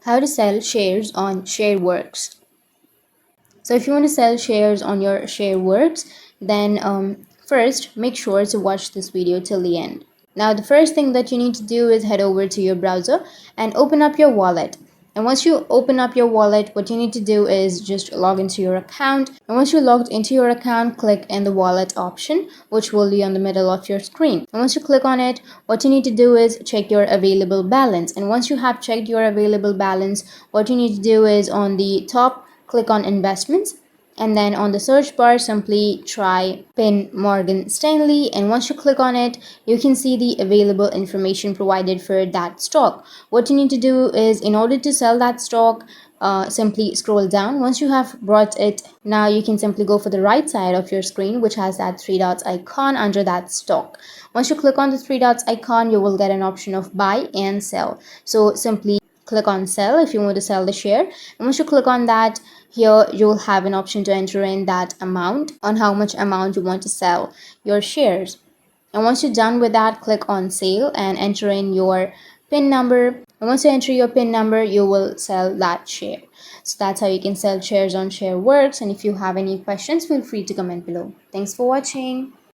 How to sell shares on Shareworks. So if you want to sell shares on your Shareworks, then first make sure to watch this video till the end. Now the first thing that you need to do is head over to your browser and open up your wallet. And once you open up your wallet, what you need to do is just log into your account. And once you're logged into your account, click in the wallet option, which will be on the middle of your screen. And once you click on it, what you need to do is check your available balance. And once you have checked your available balance, what you need to do is on the top, click on investments, and then on the search bar simply try pin Morgan Stanley, and once you click on it you can see the available information provided for that stock. What you need to do is, in order to sell that stock, simply scroll down. Once you have brought it, now you can simply go for the right side of your screen, which has that three dots icon under that stock. Once you click on the three dots icon, you will get an option of buy and sell. So simply click on sell if you want to sell the share, and once you click on that, here you'll have an option to enter in that amount, on how much amount you want to sell your shares. And once you're done with that, click on sale and enter in your pin number. And once you enter your pin number, you will sell that share. So that's how you can sell shares on Shareworks. And if you have any questions, feel free to comment below. Thanks for watching.